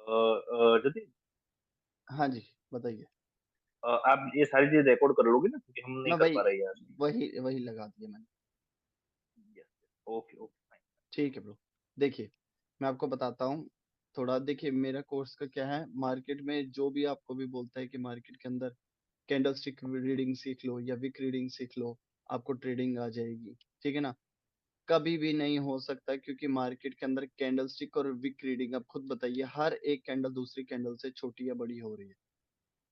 जतिन, हाँ जी, बताइए। आप ये सारी चीज़ रिकॉर्ड कर लोगे ना? क्योंकि हम नहीं मैं कर वही पा रहे यार। वही वही लगा दिया मैंने। Yes, okay, okay, fine. ठीक है ब्रो। देखिए, मैं आपको बताता हूँ, थोड़ा देखिए मेरा कोर्स का क्या है, मार्केट में जो भी आपको भी बोलता है कि मार्केट के अंदर कैंडलस्टिक रीडिंग सीख लो या विक रीडिंग सीख लो, आपको ट्रेडिंग आ जाएगी, ठीक है ना? कभी भी नहीं हो सकता, क्योंकि मार्केट के अंदर कैंडलस्टिक और विक रीडिंग, आप खुद बताइए, हर एक कैंडल दूसरी कैंडल से छोटी या बड़ी हो रही है,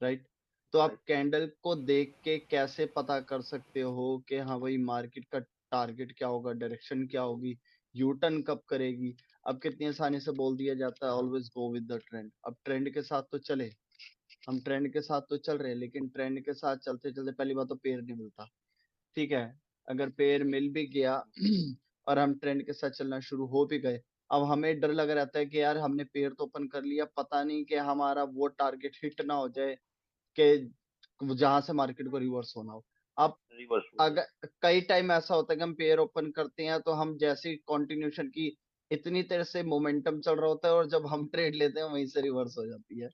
राइट? तो आप राइट, कैंडल को देख के कैसे पता कर सकते हो कि हाँ भाई मार्केट का टारगेट क्या होगा, डायरेक्शन क्या होगी, यू टर्न कब करेगी? अब कितनी आसानी से बोल दिया जाता है always go with the trend. अब ट्रेंड के साथ तो चले, हम ट्रेंड के साथ तो चल रहे हैं, लेकिन ट्रेंड के साथ चलते चलते पहली बात तो पेड़ नहीं मिलता, ठीक है? अगर पेड़ मिल भी गया और हम ट्रेंड के साथ चलना शुरू हो भी गए, अब हमें डर लगा रहता है कि यार हमने पेड़ तो ओपन कर लिया, पता नहीं कि हमारा वो टारगेट हिट ना हो जाए कि जहां से मार्केट को रिवर्स होना हो। अब रिवर्स हो जाए। अगर कई टाइम ऐसा होता है कि हम पेयर ओपन करते हैं तो हम जैसे कंटिन्यूशन की इतनी देर से मोमेंटम चल रहा होता है और जब हम ट्रेड लेते हैं वहीं से रिवर्स हो जाती है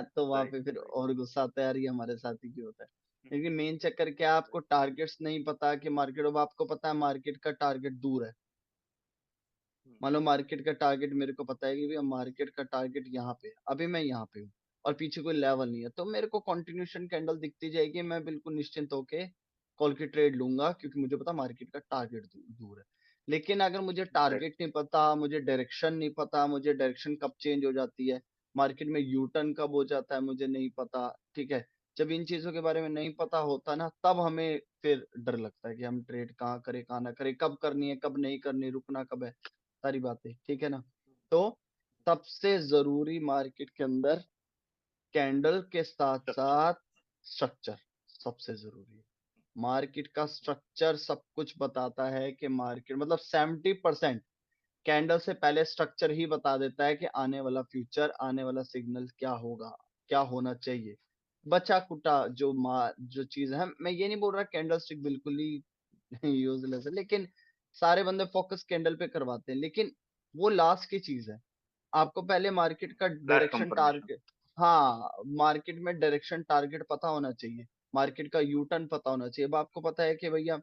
तो वहां राइट, पे फिर राइट। और गुस्सा आता है, यार ये हमारे साथ ही क्यों होता है? लेकिन मेन चक्कर क्या है, आपको टारगेट्स नहीं पता कि मार्केट, अब आपको पता है मार्केट का टारगेट दूर है। हुँ, मान लो मार्केट का टारगेट मेरे को पता है कि भैया मार्केट का टारगेट यहाँ पे है, अभी मैं यहाँ पे हूँ और पीछे कोई लेवल नहीं है, तो मेरे को कंटिन्यूशन कैंडल दिखती जाएगी, मैं बिल्कुल निश्चिंत होके कॉल की ट्रेड लूंगा, क्योंकि मुझे पता मार्केट का टारगेट दूर है। लेकिन अगर मुझे टारगेट एग्ज़ैक्टली। नहीं पता, मुझे डायरेक्शन नहीं पता, मुझे डायरेक्शन कब चेंज हो जाती है, मार्केट में यू टर्न कब हो जाता है, मुझे नहीं पता, ठीक है? जब इन चीजों के बारे में नहीं पता होता ना, तब हमें फिर डर लगता है कि हम ट्रेड कहाँ करें कहाँ ना करें, कब करनी है कब नहीं करनी, रुकना कब है, सारी बातें, ठीक है ना? तो सबसे ज़रूरी मार्केट के अंदर कैंडल के स्ट्रक्चर। साथ-साथ स्ट्रक्चर सबसे ज़रूरी है। मार्केट का स्ट्रक्चर सब कुछ बताता है कि मार्केट मतलब 70% कैंडल से पहले स्ट्रक्चर ही बता देता है कि आने वाला फ्यूचर, आने वाला सिग्नल क्या होगा, क्या होना चाहिए। बचा-खुटा जो चीज़ है, मैं ये नहीं बोल रहा कैंडलस्टिक बिल्कुल ही यूज़लेस है, लेकिन सारे बंदे फ़ोकस कैंडल पे करवाते हैं, लेकिन वो लास्ट की चीज़ है। आपको पहले मार्केट का लास्ट डायरेक्शन कंफर्मेशन। टारगेट, हाँ, मार्केट में डायरेक्शन टारगेट पता होना चाहिए, मार्केट का यू टर्न पता होना चाहिए। अब आपको पता है कि भैया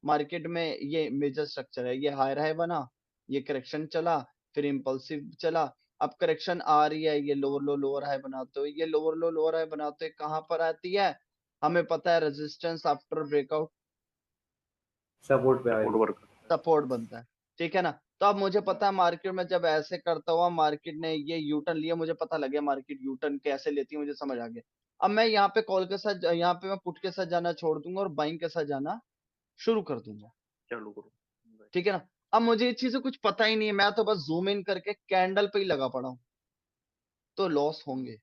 मार्केट में ये मेजर स्ट्रक्चर है, ये हायर हाई बना, ये करेक्शन चला, फिर इम्पल्सिव चला, अब करेक्शन आ रही है, ये लोअर लो लोअर हाई बनाते हुए, ये लोअर लो लोअर हाई बनाते हुए कहाँ पर आती है? हमें पता है रेजिस्टेंस आफ्टर ब्रेकआउट सपोर्ट पे सपोर्ट आएगी। वर्क करता है। सपोर्ट बनता है, ठीक है ना? तो अब मुझे पता है मार्केट में जब ऐसे करता हुआ मार्केट ने ये यू टर्न लिया, मुझे पता लग गया मार्केट यू टर्न कैसे लेती है, मुझे समझ आ गया। अब मैं यहाँ पे कॉल के साथ, यहाँ पे मैं पुट के साथ जाना छोड़ दूंगा और बाइंग के साथ जाना शुरू कर दूंगा, चालू करो। राइट। ठीक है ना? अब मुझे ये चीजें कुछ पता ही नहीं है, मैं तो बस जूम इन करके कैंडल पे ही लगा पड़ा हूँ, तो लॉस हुँ, होंगे,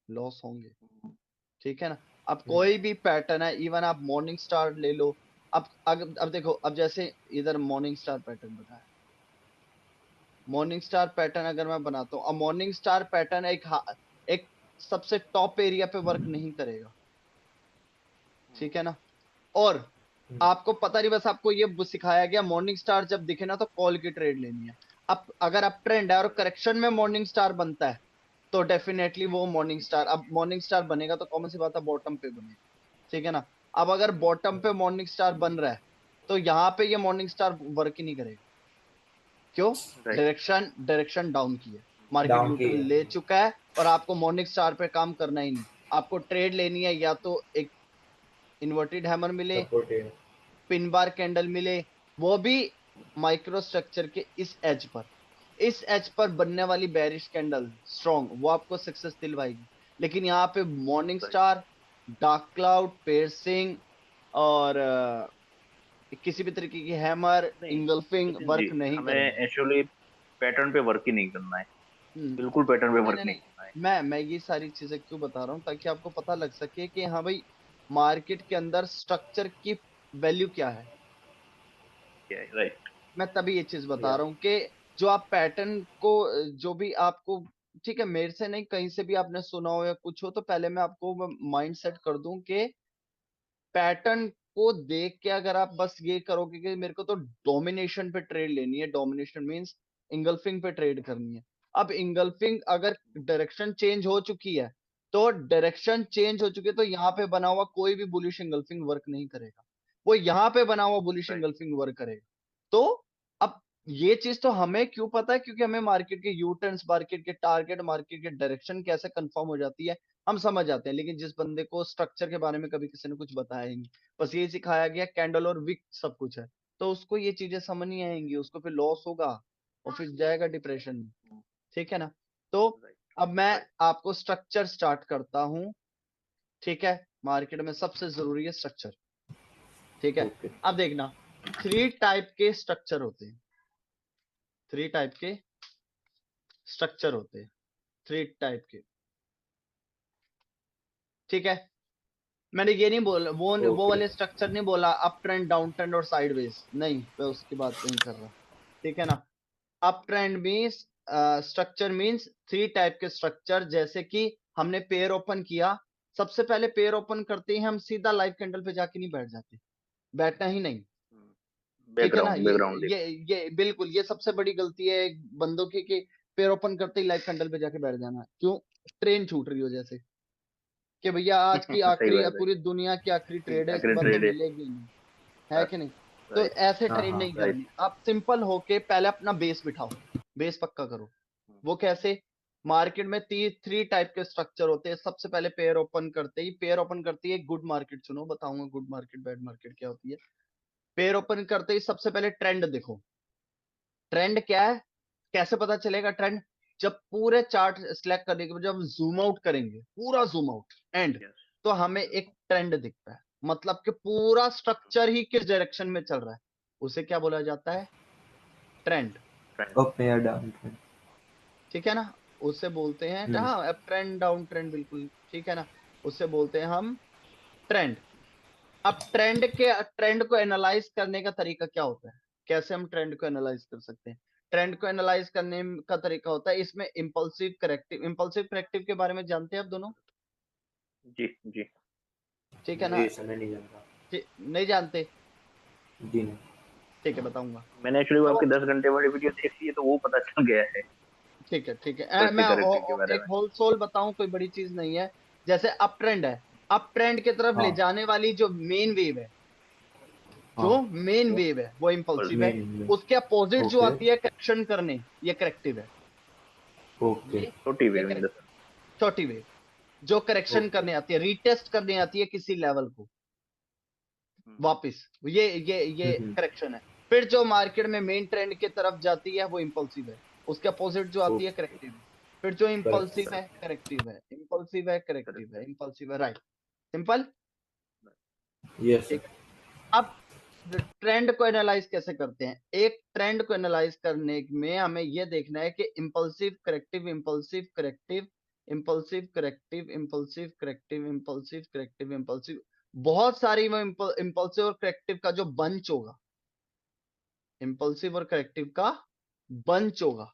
लॉस होंगे, हुँ, ठीक है ना? अब कोई भी पैटर्न है, इवन आप मॉर्निंग स्टार ले लो, अब देखो, अब जैसे इधर मॉर्निंग स्टार पैटर्न बताया, मॉर्निंग स्टार पैटर्न अगर मैं बनाता हूँ, अब मॉर्निंग स्टार पैटर्न एक सबसे टॉप एरिया पे वर्क नहीं करेगा, हुँ, ठीक है ना? और आपको पता नहीं, बस आपको ये सिखाया गया मॉर्निंग स्टार जब दिखे ना तो कॉल की ट्रेड लेनी है। अब अगर अप ट्रेंड है और राइट। करेक्शन में मॉर्निंग स्टार बनता है, तो डेफिनेटली वो मॉर्निंग स्टार, अब मॉर्निंग स्टार बनेगा तो कॉमन सी बात है बॉटम पे बनेगा, ठीक है ना? अब अगर बॉटम पे मॉर्निंग स्टार बन रहा है, तो यहाँ पे ये मॉर्निंग स्टार वर्क ही नहीं करेगा। क्यों? राइट। डायरेक्शन डाउन की है, मार्केट डाउन यू की टर्न है। ले चुका है और आपको मॉर्निंग स्टार पे काम करना ही नहीं। आपको ट्रेड लेनी है, या तो एक इन्वर्टेड हैमर मिले, सपोर्ट है। पिन बार कैंडल मिले, वो भी माइक्रो स्ट्रक्चर के इस एज पर बनने वाली बेरिश कैंडल स्ट्रॉन्ग, वो आपको सक्सेस दिलवाएगी। लेकिन यहाँ पे morning right. Star, dark cloud, piercing और किसी भी तरीके की हैमर नहीं, इंगल्फिंग जतिन जी, वर्क नहीं हमें करेंगे। एक्चुअली पैटर्न पे वर्क ही नहीं करना है। हम्म, बिल्कुल पैटर्न पे नहीं वर्क नहीं नहीं नहीं, करना है। मैं ये सारी चीजें क्यों बता रहा हूँ, ताकि आपको पता लग सके कि हाँ भाई मार्केट के अंदर स्ट्रक्चर की वैल्यू क्या है। क्या है, राइट। मैं तभी ये चीज बता या रहा हूँ कि जो आप पैटर्न को, जो भी आपको, ठीक है, मेरे से नहीं कहीं से भी आपने सुना हो या कुछ हो, तो पहले मैं आपको माइंड सेट कर दूं कि पैटर्न को देख के अगर आप बस ये करोगे कि मेरे को तो डोमिनेशन पे ट्रेड लेनी है, डोमिनेशन मींस इंगल्फिंग पे ट्रेड करनी है, अब इंगल्फिंग अगर डायरेक्शन चेंज हो चुकी है, तो डायरेक्शन चेंज हो चुकी है, तो यहाँ पे बना हुआ कोई भी बुलिश इंगल्फिंग वर्क नहीं करेगा, वो यहाँ पे बना हुआ बुलिश Right. इंगल्फिंग वर्क करेगा। तो अब ये चीज तो हमें क्यों पता है, क्योंकि हमें मार्केट के यू टर्न्स, मार्केट के टारगेट, मार्केट के डायरेक्शन कैसे कंफर्म हो जाती है हम समझ जाते हैं। लेकिन जिस बंदे को स्ट्रक्चर के बारे में कभी किसी ने कुछ बताया ही नहीं, बस ये सिखाया गया कैंडल और विक सब कुछ है, तो उसको ये चीजें समझ नहीं आएंगी, उसको फिर लॉस होगा और फिर जाएगा डिप्रेशन में। ठीक है ना। तो Right. अब मैं आपको स्ट्रक्चर स्टार्ट करता हूं। ठीक है, मार्केट में सबसे जरूरी है स्ट्रक्चर। ठीक है, Okay. अब देखना 3 टाइप के स्ट्रक्चर होते हैं, 3 टाइप के स्ट्रक्चर होते हैं, 3 टाइप के। ठीक है, मैंने ये नहीं बोला वो Okay. वाले स्ट्रक्चर नहीं बोला अप ट्रेंड, डाउन ट्रेंड और साइडवेज, नहीं मैं उसकी बात नहीं कर रहा। ठीक है ना। Up trend means structure means 3 type के स्ट्रक्चर। जैसे कि हमने पेयर ओपन किया, सबसे पहले पेयर ओपन करते ही हम सीधा लाइव कैंडल पे जाके नहीं बैठ जाते, बैठना ही नहीं। ठीक है ना। बैकग्राउंड ये बिल्कुल ये सबसे बड़ी गलती है एक बंदों की, कि पेयर ओपन करते ही लाइव कैंडल पे जाके बैठ जाना। क्यों? ट्रेन छूट रही हो जैसे कि भैया आज की सही आखिरी, बात है। पूरी दुनिया की आखिरी ट्रेड है, इस आखिरी बार तो ट्रेड है। मिलेगी नहीं, है कि नहीं। तो राइट। ऐसे हाँ ट्रेड हाँ नहीं राइट। करनी, आप सिंपल होके पहले अपना बेस बिठाओ, बेस पक्का करो। वो कैसे? मार्केट में 3 टाइप के स्ट्रक्चर होते हैं। सबसे पहले पेयर ओपन करते ही, पेयर ओपन करती है गुड मार्केट, सुनो बताऊंगा गुड मार्केट बैड मार्केट क्या होती है। पेयर ओपन करते ही सबसे पहले ट्रेंड देखो। ट्रेंड क्या है, कैसे पता चलेगा ट्रेंड? जब पूरे चार्ट सिलेक्ट करने के बाद जब जूम आउट करेंगे, पूरा जूम आउट एंड, यस। तो हमें एक ट्रेंड दिखता है, मतलब कि पूरा स्ट्रक्चर ही किस डायरेक्शन में चल रहा है, उसे क्या बोला जाता है? ट्रेंड। up या down trend. ठीक है ना। उसे बोलते हैं हम्म हाँ, अप ट्रेंड डाउन ट्रेंड, बिल्कुल ठीक है ना। उसे बोलते हैं हम ट्रेंड। अब ट्रेंड को एनालाइज करने का तरीका क्या होता है, कैसे हम ट्रेंड को एनालाइज कर सकते हैं? ट्रेंड को एनालाइज करने का तरीका होता है इसमें इम्पल्सिव करेक्टिव। इम्पल्सिव करेक्टिव के बारे में जानते हैं आप दोनों? जी जी। ठीक है ना। जी समय नहीं जानता नहीं जानते? जी नहीं ठीक है, बताऊंगा। मैंने एक्चुअली वो तो आपकी 10 घंटे वाली वीडियो देखी है, तो वो पता चल गया है ठीक है, ठीक है, मैं इम्पल्सिव करेक्टिव के बारे एक में। होल सोल बताऊं, कोई बड़ी चीज नहीं है। जैसे अप ट्रेंड है, अप ट्रेंड की तरफ ले हाँ जाने वाली जो मेन वेव है, जो हाँ मेन वेव है वो इम्पल्सिव है। मेन में उसके अपोजिट जो ओके आती है करेक्शन करने, ये करेक्टिव है। ओके छोटी ये वेव इन द करेक्ट, छोटी वेव जो करेक्शन ओके करने आती है, रीटेस्ट करने आती है किसी लेवल को वापस, ये हम्म करेक्शन है। फिर जो मार्केट में मेन ट्रेंड की तरफ जाती है वो इम्पल्सिव है, उसके अपोजिट जो आती है ओके करेक्टिव है। फिर जो करेक्ट इम्पल्सिव है करेक्टिव है, इम्पल्सिव है करेक्टिव है, करेक्ट। इम्पल्सिव है, राइट। सिंपल। यस सर ठीक है। अब ट्रेंड को एनालाइज कैसे करते हैं? एक ट्रेंड को एनालाइज करने में हमें यह देखना है कि impulsive corrective, impulsive corrective, impulsive corrective, impulsive corrective, impulsive corrective, impulsive, बहुत सारी वो इम्पल्सिव और करेक्टिव का जो बंच होगा, इम्पल्सिव और करेक्टिव का बंच होगा,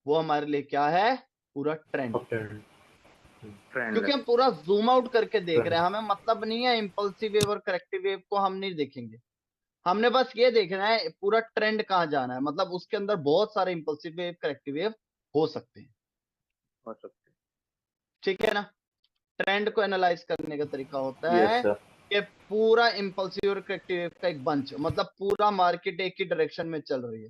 वो हमारे लिए क्या है? पूरा ट्रेंड। Up trend trend. क्योंकि हम पूरा जूम आउट करके देख रहे ट्रेंड हैं, हमें मतलब नहीं है इम्पल्सिव वेव और करेक्टिव वेव को हम नहीं देखेंगे। हमने बस ये देखना है पूरा ट्रेंड कहाँ जाना है, मतलब उसके अंदर बहुत सारे इंपल्सिव वेव, करेक्टिव वेव हो सकते हैं। हो सकते ठीक है ना। ट्रेंड को एनालाइज करने का तरीका होता यस है सर कि पूरा इंपल्सिव और करेक्टिव वेव का एक बंच, मतलब पूरा मार्केट एक ही डायरेक्शन में चल रही है,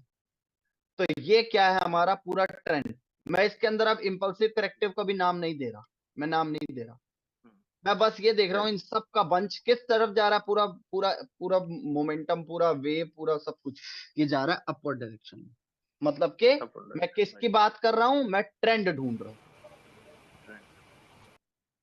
तो ये क्या है? हमारा पूरा ट्रेंड। मैं इसके अंदर अब इंपल्सिव करेक्टिव का भी नाम नहीं दे रहा, मैं नाम नहीं दे रहा, मैं बस ये देख रहा हूँ इन सब का बंच किस तरफ जा रहा है, पूरा पूरा पूरा मोमेंटम, पूरा वेव, पूरा सब कुछ ये जा रहा है अपवर्ड डायरेक्शन में। मतलब कि मैं किसकी बात कर रहा हूं? मैं ट्रेंड ढूंढ रहा हूं।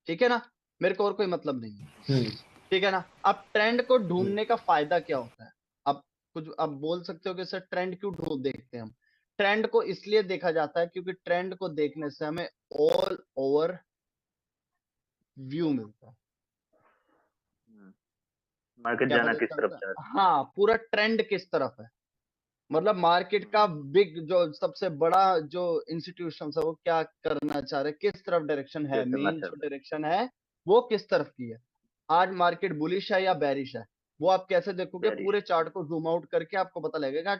ठीक है ना। मेरे को और कोई मतलब नहीं है। हम्म ठीक है ना। अब ट्रेंड को ढूंढने का फायदा क्या होता है? अब कुछ अब बोल सकते हो कि सर ट्रेंड क्यों ढूंढ देखते हैं हम? ट्रेंड को इसलिए देखा जाता है क्योंकि ट्रेंड को देखने से हमें ऑल ओवर व्यू मिलता है। मार्केट क्या जाना पता किस तरफ चलता चाह है, रही हाँ, पूरा ट्रेंड किस तरफ है, मतलब मार्केट का बिग जो सबसे बड़ा जो इंस्टीट्यूशन है वो क्या करना चाह रहे हैं, किस तरफ डायरेक्शन क्या है, करना मेन चाह जो रहा डायरेक्शन है वो किस तरफ की है। आज मार्केट बुलिश है या बेरिश है, वो आप कैसे देखोगे? है। पूरे चार्ट को जूम आउट करके आपको पता लगेगा।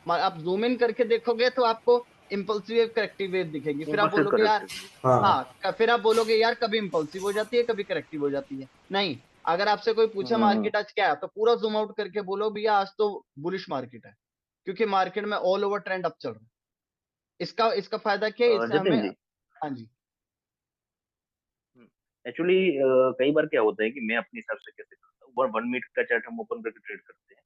आप जूम इन करके देखोगे तो आपको इम्पल्सिव वेव करेक्टिव वेव दिखेगी, फिर आप इम्पल्सिव बोलोगे यार करेक्टिव। हाँ हाँ, फिर आप बोलोगे यार कभी इम्पल्सिव हो जाती है, कभी करेक्टिव हो जाती है। नहीं, अगर आपसे कोई पूछे मार्केट आज क्या है, तो पूरा जूम आउट करके बोलो भैया आज तो बुलिश मार्केट है, क्योंकि मार्केट में ऑल ओवर ट्रेंड अप चल रहा है। इसका इसका फायदा क्या है, इससे हमें, जतिन जी, हाँ जी, एक्चुअली कई बार क्या होता है कि मैं अपने हिसाब से कैसे करता हूँ, 1 मिनट का चार्ट हम ओपन करके ट्रेड करते हैं।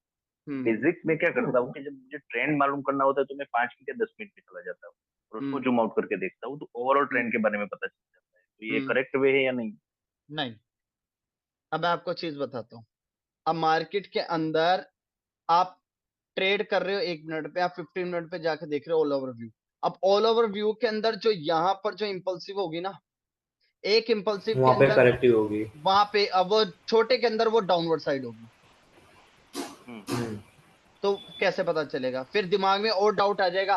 हम्म बेसिक में क्या करता हूँ कि जब मुझे ट्रेंड मालूम करना होता है तो मैं 5 मिनट या 10 मिनट में चला जाता हूँ और उसको हम्म जूम आउट करके देखता हूँ, तो ओवरऑल हम्म ट्रेंड के बारे में पता चल जाता है। तो ये हम्म, करेक्ट वे है या नहीं? नहीं। अब मैं आपको चीज बताता हूँ। अब मार्केट के अंदर आप ट्रेड कर रहे हो 1 मिनट पे, आप 15 मिनट पे जाके देख रहे हो ऑल ओवर व्यू। अब ऑल ओवर व्यू के अंदर जो यहाँ पर जो इम्पल्सिव होगी ना, एक इम्पल्सिव के वहाँ पे अंदर करेक्टिव होगी। वहां पे, अब वो छोटे के अंदर वो डाउनवर्ड साइड होगी। हम्म, हम्म, तो कैसे पता चलेगा? फिर दिमाग में और डाउट आ जाएगा।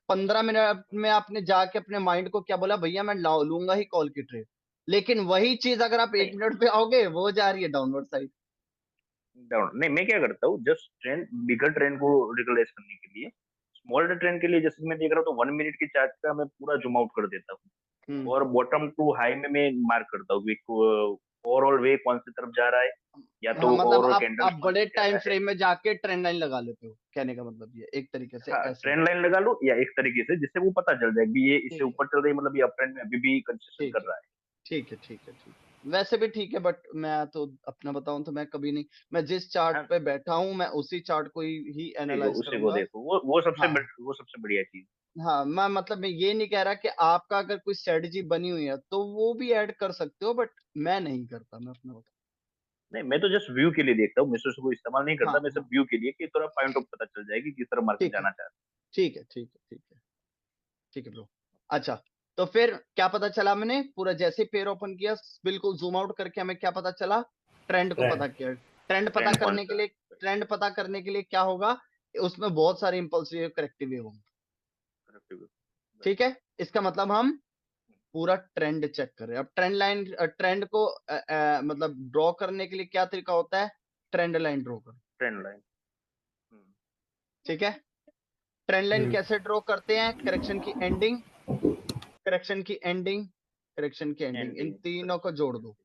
15 मिनट में आपने जाके अपने माइंड को क्या बोला, भैया मैं लूंगा ही कॉल की ट्रेड, लेकिन वही चीज अगर आप नहीं 1 मिनट पे आओगे वो जा रही है डाउनवर्ड साइड। डाउन नहीं, मैं क्या करता हूँ जस्ट ट्रेंड, बिगर ट्रेंड को रिकलाइज करने के लिए, स्मॉल ट्रेंड के लिए जैसे मैं देख रहा हूँ तो 1 मिनट की चार्ट का मैं पूरा जूम आउट कर देता हूँ हम्म और बॉटम टू हाई में मैं मार्क करता हूँ ओवरऑल वे कौन सी तरफ जा रहा है, या तो हाँ, मतलब ओवरऑल आप कैंडल कौन बड़े सी जा टाइम रहा है। फ्रेम में जाके ट्रेंड लाइन लगा लेते हो, कहने का मतलब ये एक तरीके से हाँ, ऐसे। ट्रेंड लाइन लगा लो या एक तरीके से जिससे वो पता चल जाए कि ये इससे ठीक है, ऊपर चल रही है, मतलब ये अप ट्रेंड में अभी भी कंसिस्टेंट ठीक कर है, रहा है। ठीक है, ठीक है, ठीक है, वैसे भी ठीक है, बट मैं तो अपना बताऊं तो मैं कभी नहीं, मैं जिस चार्ट हाँ पे बैठा हूं मैं उसी चार्ट को ही उसी को एनालाइज उसी को करूंगा। देखो, वो सबसे हाँ वो सबसे बढ़िया चीज। हाँ, मैं मतलब मैं ये नहीं कह रहा कि आपका अगर कोई स्ट्रेटजी बनी हुई है तो वो भी ऐड कर सकते हो, बट मैं नहीं करता, मैं अपना बता। नहीं, मैं तो जस्ट व्यू के लिए देखता हूँ, मैं उसको इस्तेमाल नहीं हाँ करता, मैं हाँ, सिर्फ व्यू के लिए कि थोड़ा पॉइंट ऑफ पता चल जाएगी किस तरह मार्केट ठीक है, जाना चाहता ठीक है, ठीक है, ठीक है, ठीक है ब्रो। अच्छा, तो फिर क्या पता चला, मैंने पूरा जैसे पेयर ओपन किया बिल्कुल जूम आउट करके हमें क्या पता चला, ट्रेंड को ट्रेंड। पता किया। ट्रेंड है। पता ट्रेंड कौन करने के सा लिए, ट्रेंड पता करने के लिए क्या होगा, उसमें बहुत सारे इंपल्सिव करेक्टिव वेव होंगे। है? ठीक है, इसका मतलब हम पूरा ट्रेंड चेक कर रहे हैं। अब ट्रेंड लाइन, ट्रेंड को मतलब ड्रॉ करने के लिए क्या तरीका होता है, ट्रेंड लाइन ड्रॉ कर। Trend line. ठीक है, ट्रेंड लाइन हम्म, कैसे ड्रॉ करते हैं, करेक्शन की एंडिंग, करेक्शन की एंडिंग, करेक्शन की एंडिंग, इन एंडिंग। तीनों को जोड़ दो,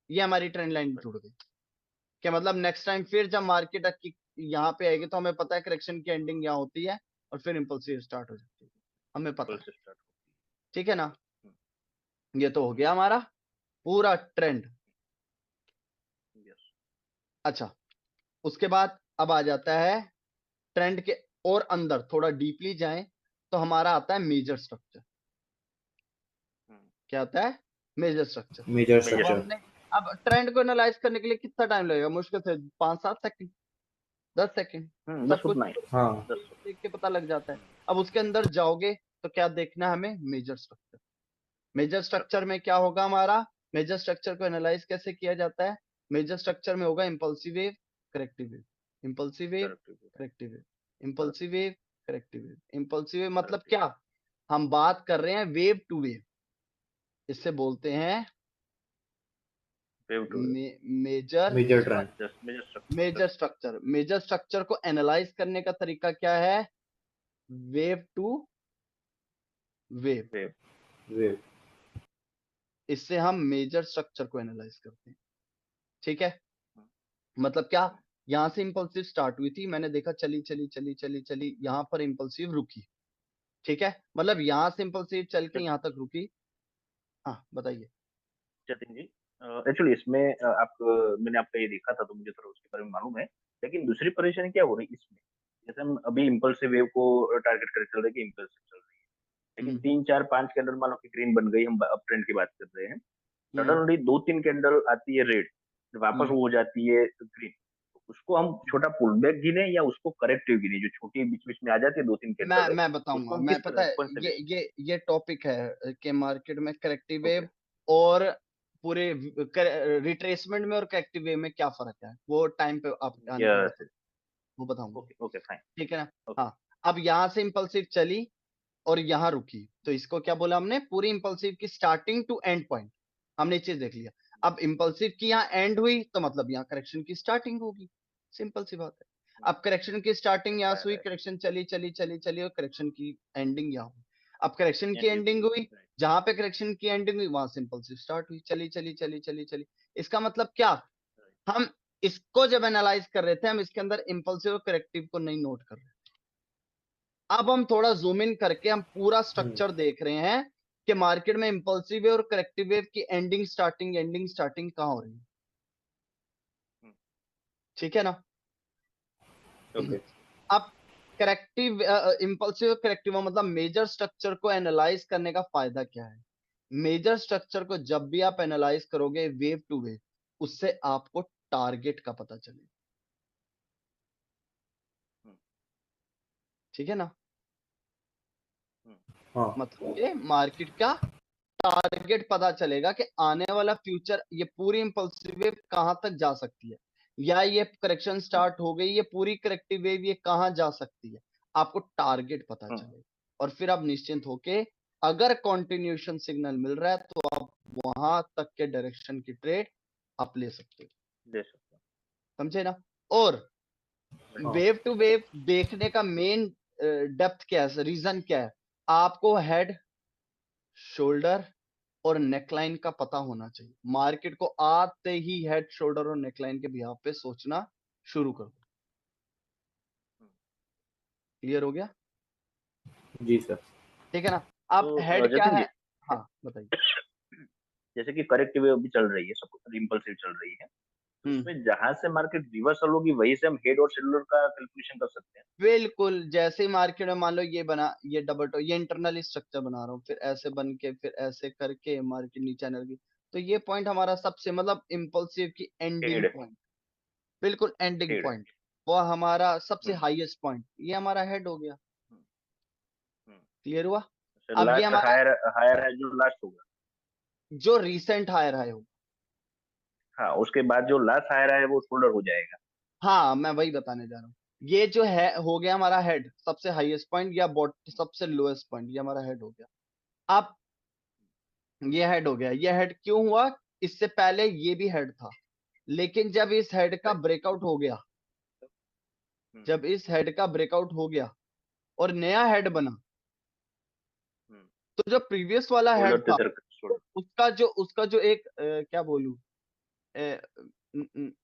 ये हमारी ट्रेंड लाइन जुड़ गई। क्या मतलब नेक्स्ट टाइम फिर जब मार्केट यहाँ पे आएगी तो हमें पता है करेक्शन की एंडिंग यहाँ होती है और फिर इम्पल्सिव स्टार्ट हो जाती है, हमें पता है। से स्टार्ट। ठीक है ना, ये तो हो गया हमारा पूरा ट्रेंड। यस। अच्छा, उसके बाद अब आ जाता है ट्रेंड के और अंदर थोड़ा डीपली जाएं तो हमारा आता है मेजर स्ट्रक्चर। क्या आता है, मेजर स्ट्रक्चर। मेजर अब मेजर। स्ट्रक्चर। हमने, अब ट्रेंड को एनालाइज करने के लिए कितना टाइम लगेगा, मुश्किल से 5-7 सेकंड, 10 सेकंड, बस सब कुछ उतना ही। हाँ दस। देख के पता लग जाता है। अब उसके अंदर जाओगे तो क्या देखना है हमें, मेजर स्ट्रक्चर। मेजर स्ट्रक्चर में क्या होगा हमारा, मेजर स्ट्रक्चर को एनालाइज कैसे किया जाता है, मेजर स्ट्रक्चर में होगा impulsive wave, corrective wave, impulsive wave, correct. Corrective wave, impulsive wave, corrective wave, impulsive wave, मतलब करेक्ट। क्या, हम बात कर रहे हैं वेव टू वेव, इससे बोलते हैं wave to wave. Major major trend. Structure. Just major major structure. Structure, major structure को एनालाइज करने का तरीका क्या है, wave to wave, wave. Wave. इससे हम मेजर स्ट्रक्चर को एनालाइज करते हैं। ठीक है, मतलब क्या, यहां से इंपल्सिव स्टार्ट हुई थी, मैंने देखा चली चली चली चली चली, यहां पर इंपल्सिव रुकी। ठीक है, मतलब यहां से इंपल्सिव चल के यहां तक रुकी। हाँ बताइए। जतिन जी, एक्चुअली इसमें मैंने आपका ये देखा था तो मुझे थोड़ा उसके बारे में मालूम है, लेकिन दूसरी परेशानी क्या हो रही है इसमें, जैसे हम अभी इम्पल्सिव वेव को टारगेट करके चल रहे हैं कि इम्पल्सिव चल रही है, लेकिन हम्म 3 4 5 कैंडल मान लो कि ग्रीन बन गई, हम अप ट्रेंड की बात कर रहे हैं, हम्म सडनली 2 3 कैंडल आती है रेड, वापस हम्म वो हो जाती है ग्रीन, उसको हम छोटा पुल बैक गिने या उसको करेक्टिव गिने, जो छोटी बीच बीच में आ जाती है 2 3 कैंडल है, मैं उसको बताऊंगा, हम मैं किस पता तरह है, कौन से ये वे? ये टॉपिक है कि मार्केट में करेक्टिव ओके। वेव और पूरे रिट्रेसमेंट में और करेक्टिव वेव में क्या फर्क है, वो टाइम पे आप आने पे यस। बता, वो बताऊंगा। Okay okay fine. ठीक है ना, ओके। हाँ। अब यहाँ से इंपल्सिव चली और यहाँ रुकी, तो इसको क्या बोला हमने, पूरी इंपल्सिव की स्टार्टिंग टू एंड पॉइंट, हमने ये चीज देख लिया। अब इंपल्सिव की यहाँ एंड हुई तो मतलब यहाँ करेक्शन की स्टार्टिंग होगी, सिंपल सी बात है। अब करेक्शन की स्टार्टिंग यहाँ से हुई, Right. करेक्शन चली चली चली चली और करेक्शन की एंडिंग यहाँ हुई। अब करेक्शन की Ending. एंडिंग हुई, Right. जहां पे करेक्शन की एंडिंग हुई वहां से इम्पल्सिव स्टार्ट हुई, चली चली चली चली चली। इसका मतलब क्या, हम इसको जब एनालाइज कर रहे थे हम इसके अंदर इम्पल्सिव और करेक्टिव को नहीं नोट कर रहे। अब हम थोड़ा जूम इन करके हम पूरा स्ट्रक्चर देख रहे हैं कि मार्केट में इम्पल्सिव वेव और करेक्टिव वेव की एंडिंग स्टार्टिंग कहाँ हो रही है। ठीक है ना। Okay. अब करेक्टिव इम्पल्सिव करेक्टिव मतलब मेजर स्ट्रक्चर को एनालाइज करने का फायदा क्या है। मेजर स्ट्रक्चर को जब भी आप एनालाइज करोगे वेव टू वेव, उससे आपको टारगेट का पता चलेगा। ठीक है ना। हाँ मतलब ये मार्केट का टारगेट पता चलेगा कि आने वाला फ्यूचर ये पूरी इंपल्सिव वेव कहां तक जा सकती है, या ये करेक्शन स्टार्ट हो गई ये पूरी करेक्टिव वेव ये कहां जा सकती है। आपको टारगेट पता चलेगा और फिर आप निश्चिंत होके अगर कंटिन्यूएशन सिग्नल मिल रहा है तो आप वहां तक के डायरेक्शन की ट्रेड आप ले सकते हो। दे सकते समझे ना। और हाँ वेव टू वेव देखने का मेन डेप्थ क्या है, रीजन क्या है, आपको हेड शोल्डर और नेकलाइन का पता होना चाहिए। मार्केट को आते ही हेड शोल्डर और नेकलाइन के बिहाफ पे सोचना शुरू कर दो। क्लियर हो गया। जी सर। ठीक है ना। अब तो हेड क्या जतिन है, जी, हाँ बताइए। जैसे कि करेक्टिव वेव भी चल रही है, सब इम्पल्सिव चल रही है, तो इसमें जहां से मार्केट रिवर्सल होगी वहीं से हम हेड और शोल्डर का कैलकुलेशन कर सकते हैं। बिल्कुल, जैसे ही मार्केट में मान लो ये बना, ये डबल टॉप, ये इंटरनली स्ट्रक्चर बना रहा हूँ, फिर ऐसे बन के फिर ऐसे करके मार्केट नीचे आने लगी, तो ये पॉइंट हमारा सबसे मतलब इम्पल्सिव की एंडिंग हेड पॉइंट, बिल्कुल एंडिंग हेड पॉइंट, वो हमारा सबसे हम्म हाईएस्ट पॉइंट, ये हमारा हेड हो गया। हम्म क्लियर हुआ। अब ये लास्ट हमारा हायर हायर है जो लास्ट होगा। जो रिसेंट हायर हाई हो, हाँ, उसके बाद जो लास्ट हायर है वो शोल्डर हो जाएगा। हाँ मैं वही बताने जा रहा हूँ। ये जो है हो गया हमारा हेड, सबसे हाईएस्ट पॉइंट या बॉट सबसे लोएस्ट पॉइंट, ये हमारा हेड हो गया। अब ये हेड हो गया, ये हेड क्यों हुआ, इससे पहले ये भी हेड था, लेकिन जब इस हेड का राइट। ब्रेकआउट हो गया, जब इस हेड का ब्रेकआउट हो गया और नया हेड बना, तो जो प्रीवियस वाला शोल्डर हेड से था सर शोल्डर। उसका जो एक क्या बोलूं,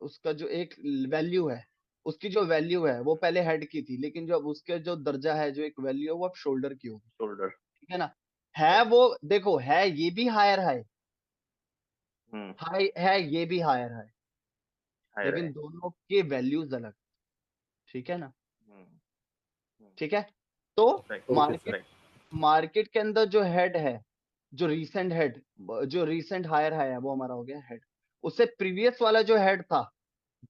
उसका जो एक वैल्यू है, उसकी जो वैल्यू है वो पहले हेड की थी, लेकिन जो अब उसके जो दर्जा है, जो एक वैल्यू है वो अब शोल्डर की होगी। शोल्डर। ठीक है ना। है वो, देखो है ये भी हायर है, हाई है ये भी हायर है, हायर लेकिन है। दोनों के वैल्यूज अलग। ठीक है ना। हम्म ठीक है। तो right okay sir. Market market के अंदर जो हेड है, जो रीसेंट हेड, जो रीसेंट हायर है वो हमारा हो गया हेड। उससे प्रीवियस वाला जो हेड था,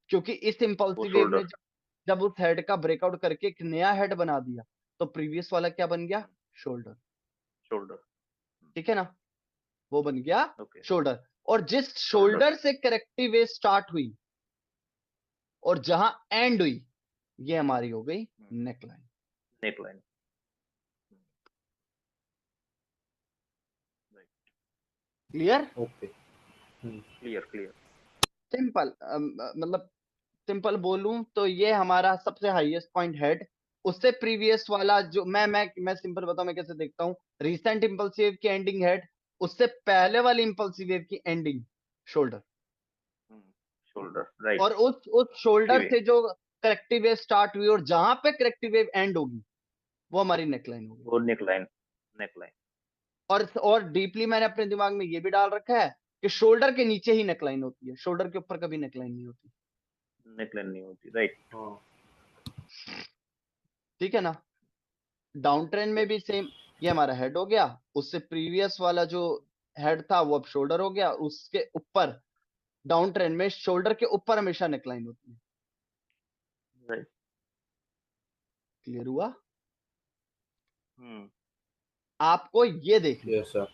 क्योंकि इस वो इंपल्सिव वेव ने शोल्डर। जब उस हेड का ब्रेकआउट करके एक नया हेड बना दिया, तो प्रीवियस वाला क्या बन गया, शोल्डर। शोल्डर। ठीक है ना। वो बन गया ओके। शोल्डर। और जिस शोल्डर। शोल्डर से करेक्टिव वेव स्टार्ट हुई और जहां एंड हुई, ये हमारी हो गई neckline. Neck line. Right. Clear. Okay. Clear clear. Simple, मतलब सिंपल बोलूं तो ये हमारा सबसे हाईएस्ट पॉइंट हेड, उससे प्रीवियस वाला जो मैं सिंपल बताऊं मैं कैसे देखता हूं, रिसेंट इंपल्सिव वेव की एंडिंग हेड, उससे पहले वाली इंपल्सिव वेव की एंडिंग शोल्डर, शोल्डर। राइट। और उस शोल्डर वे से जो करेक्टिव वेव स्टार्ट हुई और जहां पे करेक्टिव वेव एंड होगी वो हमारी नेकलाइन होगी। वो नेक लाइन। Neck line. और डीपली मैंने अपने दिमाग में ये भी डाल रखा है कि शोल्डर के नीचे ही नेकलाइन होती है, शोल्डर के ऊपर कभी नेकलाइन नहीं होती। नेक लाइन नहीं होती। राइट। हाँ ठीक है ना। डाउन ट्रेंड में भी सेम, ये हमारा हेड हो गया, उससे प्रीवियस वाला जो हेड था वो अब शोल्डर हो गया, उसके ऊपर डाउन ट्रेंड में शोल्डर के ऊपर हमेशा नेकलाइन होती है। राइट। क्लियर हुआ। हम्म आपको ये देखना, yes sir.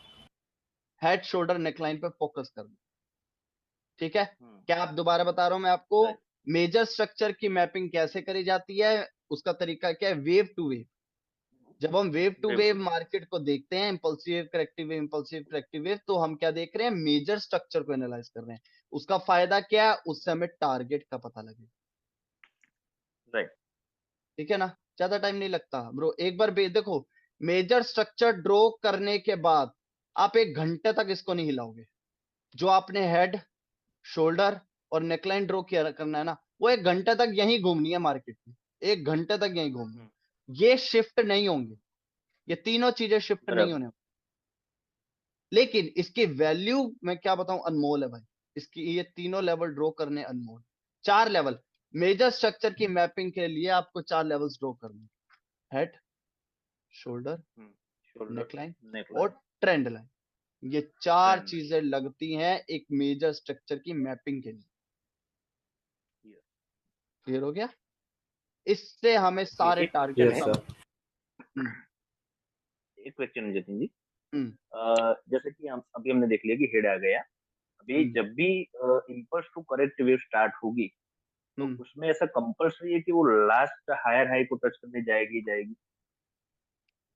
Head shoulder neckline पे फोकस करना। ठीक है। हम्म क्या आप, दोबारा बता रहा हूं मैं आपको, राइट। मेजर स्ट्रक्चर की मैपिंग कैसे करी जाती है, उसका तरीका क्या है, वेव टू वेव। जब हम wave to wave wave to. Market को देखते हैं, impulsive corrective wave, impulsive corrective wave, तो हम क्या देख रहे हैं, मेजर स्ट्रक्चर को एनालाइज कर रहे हैं। उसका फायदा क्या है, उससे हमें टारगेट का पता लगे। राइट। ठीक है ना, ज्यादा टाइम नहीं लगता ब्रो। एक बार देखो, मेजर स्ट्रक्चर ड्रॉ करने के बाद आप 1 घंटे तक इसको नहीं हिलाओगे। जो आपने हेड, शोल्डर और नेकलाइन ड्रॉ किया करना है ना, वो 1 घंटे तक यहीं घूमनी है मार्केट में, 1 घंटे तक यहीं घूमनी। ये शिफ्ट नहीं होंगे, ये तीनों चीजें शिफ्ट नहीं बराबर। होने। लेकिन इसकी वैल्यू मैं क्या बताऊं, अनमोल है भाई। इसकी ये तीनों लेवल ड्रॉ करने अनमोल। 4 लेवल मेजर स्ट्रक्चर की मैपिंग के लिए आपको 4 लेवल्स ड्रॉ करने, हेड, शोल्डर, शोल्डर, नेकलाइन और नेकलाइन, ट्रेंड लाइन। ये 4 ट्रेंड। चीजें लगती हैं एक मेजर स्ट्रक्चर की मैपिंग के लिए। क्लियर हो गया? इससे हमें सारे एक क्वेश्चन टारगेट यस है, सर। एक क्वेश्चन है जतिन जी। हम्म जैसे कि हम अभी हमने देख लिया कि हेड आ गया। अभी हम्म जब भी impulse to correct wave start होगी, तो हम्म उसमें ऐसा कंपल्सरी है कि वो लास्ट हायर हाई को टच करने जाएगी जाएगी?